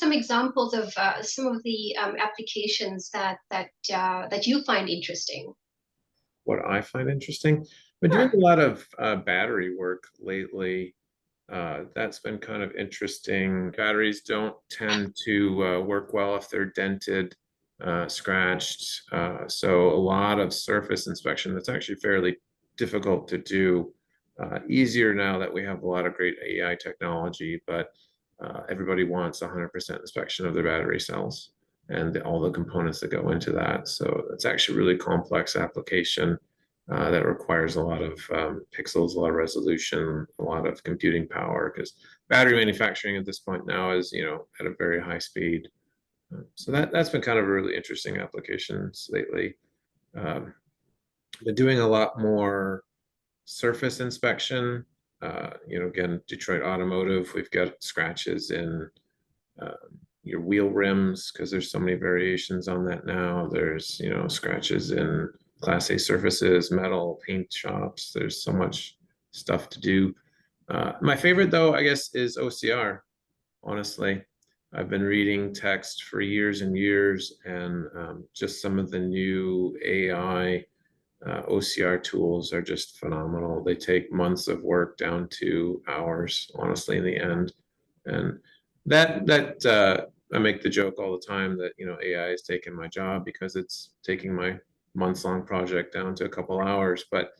some examples of some of the applications that you find interesting? What I find interesting, I've been doing Sure. a lot of battery work lately. That's been kind of interesting. Batteries don't tend to work well if they're dented, scratched. So a lot of surface inspection that's actually fairly difficult to do. Easier now that we have a lot of great AI technology, but everybody wants 100% inspection of their battery cells and all the components that go into that. So it's actually a really complex application that requires a lot of pixels, a lot of resolution, a lot of computing power, because battery manufacturing at this point now is, at a very high speed. So that's been kind of a really interesting applications lately. Um, been doing a lot more surface inspection. Again, Detroit Automotive, we've got scratches in your wheel rims because there's so many variations on that now. There's, scratches in Class A surfaces, metal, paint shops. There's so much stuff to do. My favorite, though, I guess, is OCR, honestly. I've been reading text for years and years, and just some of the new AI OCR tools are just phenomenal. They take months of work down to hours, honestly, in the end. And that I make the joke all the time that AI is taking my job because it's taking my months-long project down to a couple hours, but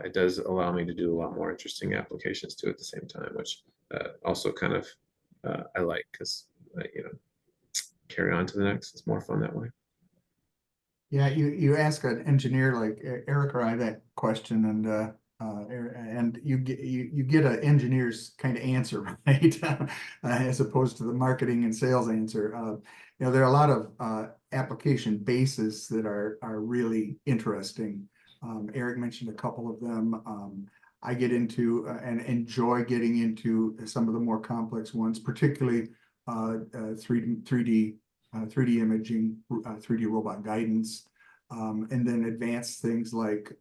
it does allow me to do a lot more interesting applications too at the same time, which also kind of I like because carry on to the next. It's more fun that way. Yeah, you ask an engineer like Eric or I that question, and you get an engineer's kind of answer, right? As opposed to the marketing and sales answer. There are a lot of application bases that are really interesting. Eric mentioned a couple of them. I get into and enjoy getting into some of the more complex ones, particularly 3D imaging, 3D robot guidance, and then advanced things like,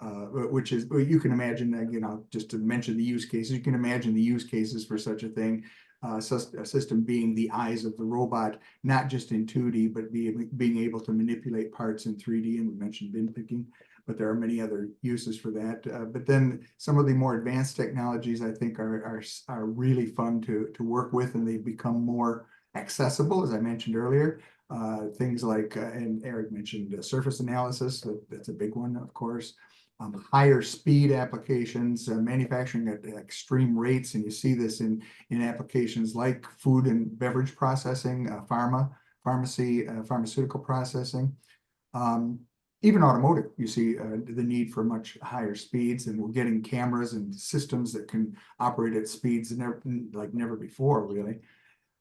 which is, well, you can imagine, just to mention the use cases, you can imagine the use cases for such a thing, a system being the eyes of the robot, not just in 2D, but being able to manipulate parts in 3D, and we mentioned bin picking, but there are many other uses for that. But then some of the more advanced technologies, I think, are really fun to work with, and they've become more accessible, as I mentioned earlier. Things like, and Eric mentioned surface analysis, that's a big one, of course. Higher speed applications, manufacturing at extreme rates, and you see this in applications like food and beverage processing, pharmaceutical processing. Even automotive, you see the need for much higher speeds, and we're getting cameras and systems that can operate at speeds like never before, really.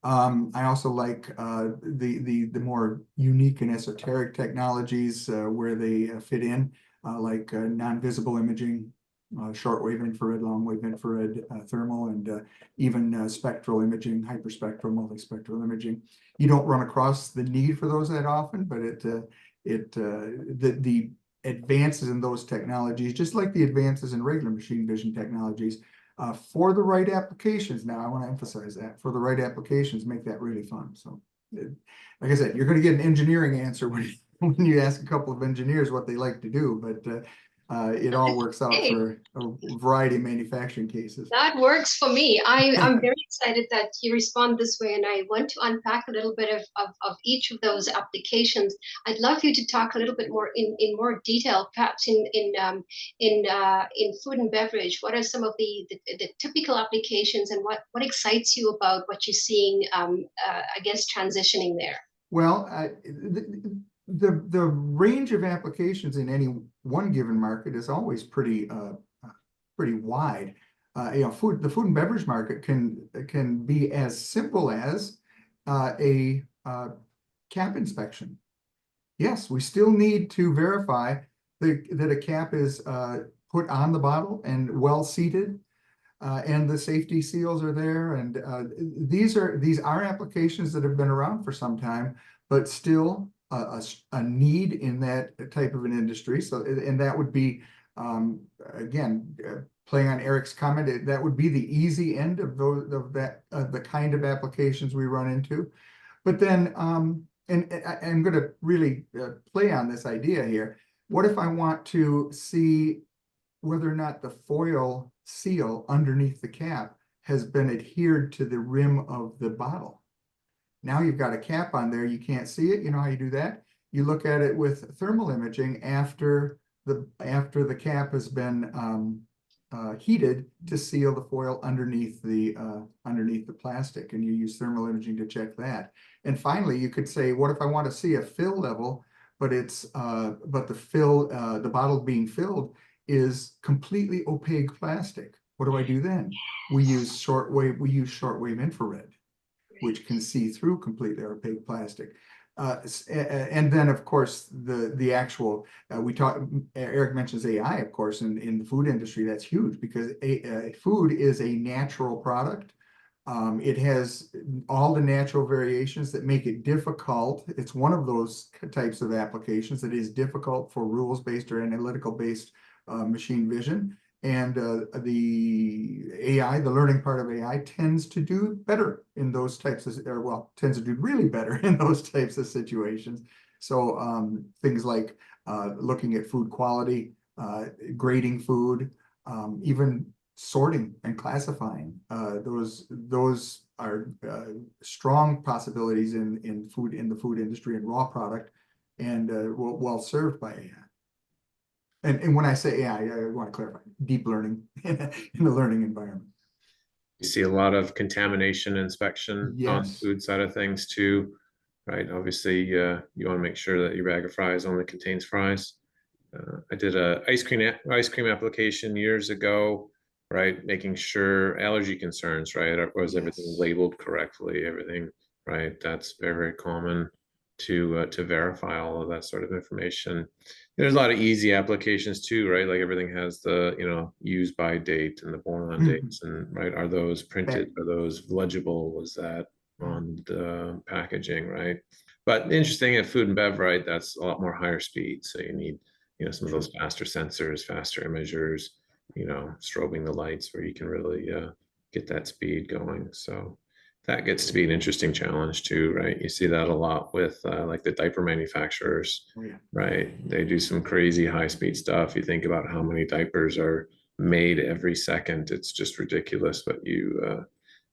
I also like the more unique and esoteric technologies where they fit in, like non-visible imaging, shortwave infrared, longwave infrared, thermal, and even spectral imaging, hyperspectral, multispectral imaging. You don't run across the need for those that often, but the advances in those technologies, just like the advances in regular machine vision technologies, for the right applications. Now, I want to emphasize that for the right applications, make that really fun. So, like I said, you're going to get an engineering answer when you ask a couple of engineers what they like to do, but it all works out Hey, for a variety of manufacturing cases. that works for me. I'm very excited that you respond this way, and I want to unpack a little bit of each of those applications. I'd love you to talk a little bit more in more detail, perhaps in food and beverage. What are some of the typical applications, and what excites you about what you're seeing? I guess transitioning there. Well, the range of applications in any one given market is always pretty wide. The food and beverage market can be as simple as a cap inspection. Yes, we still need to verify that a cap is put on the bottle and well seated, and the safety seals are there. And these are applications that have been around for some time, but still a need in that type of an industry. So, and that would be, again, playing on Eric's comment, that would be the easy end of the kind of applications we run into. But then, I'm going to really play on this idea here. What if I want to see whether or not the foil seal underneath the cap has been adhered to the rim of the bottle? Now you've got a cap on there, you can't see it. You know how you do that? You look at it with thermal imaging after the cap has been heated to seal the foil underneath the plastic, and you use thermal imaging to check that. And finally, you could say, what if I want to see a fill level, but the bottle being filled is completely opaque plastic? What do I do then? We use shortwave infrared, which can see through completely opaque plastic. And then, of course, the actual, Eric mentions AI, of course, in the food industry. That's huge because food is a natural product. It has all the natural variations that make it difficult. It's one of those types of applications that is difficult for rules-based or analytical-based machine vision. And the AI, the learning part of AI, tends to do better in those types of, or well, tends to do really better in those types of situations. So things like looking at food quality, grading food, even sorting and classifying. Those are strong possibilities in the food industry and raw product, and well served by AI. And when I say AI, I want to clarify deep learning in the learning environment. You see a lot of contamination inspection on the food side of things too, right? Obviously, you want to make sure that your bag of fries only contains fries. I did a ice cream application years ago, right? Making sure allergy concerns, right? Was everything labeled correctly? Everything, right? That's very, very common to verify all of that sort of information. There's a lot of easy applications too, right? Like everything has the, use by date and the born on dates, and right, are those printed? Are those legible? Was that on the packaging, right? But interesting at food and bev, right? That's a lot more higher speed. So you need, some of those faster sensors, faster imagers, strobing the lights where you can really get that speed going. So that gets to be an interesting challenge too, right? You see that a lot with like the diaper manufacturers, right? They do some crazy high speed stuff. You think about how many diapers are made every second. It's just ridiculous. But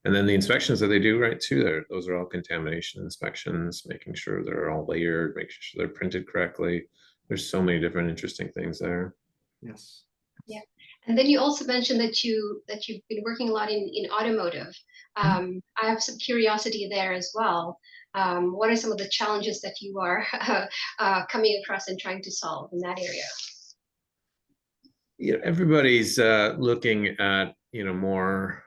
and then the inspections that they do, right, too, those are all contamination inspections, making sure they're all layered, making sure they're printed correctly. There's so many different interesting things there. Yes. Yeah. And then you also mentioned that you've been working a lot in automotive. I have some curiosity there as well. What are some of the challenges that you are coming across and trying to solve in that area? Everybody's looking at more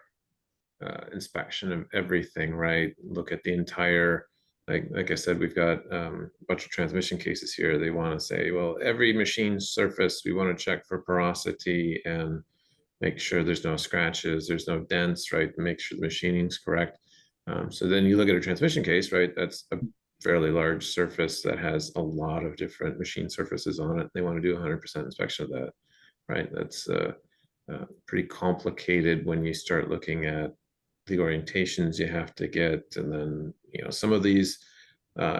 inspection of everything, right? Look at the entire, like I said, we've got a bunch of transmission cases here. They want to say, well, every machine surface, we want to check for porosity and make sure there's no scratches, there's no dents, right? Make sure the machining's correct. So then you look at a transmission case, right? That's a fairly large surface that has a lot of different machine surfaces on it. They want to do 100% inspection of that, right? That's pretty complicated when you start looking at the orientations you have to get, and then some of these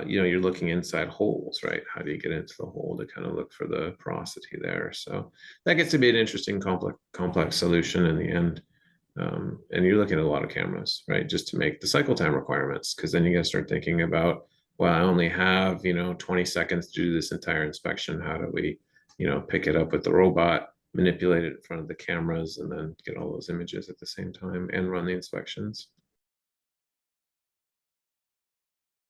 you're looking inside holes, right? How do you get into the hole to kind of look for the porosity there? So that gets to be an interesting complex solution in the end. And you're looking at a lot of cameras, right, just to make the cycle time requirements, because then you got to start thinking about, well, I only have 20 seconds to do this entire inspection. How do we pick it up with the robot, manipulate it in front of the cameras, and then get all those images at the same time and run the inspections?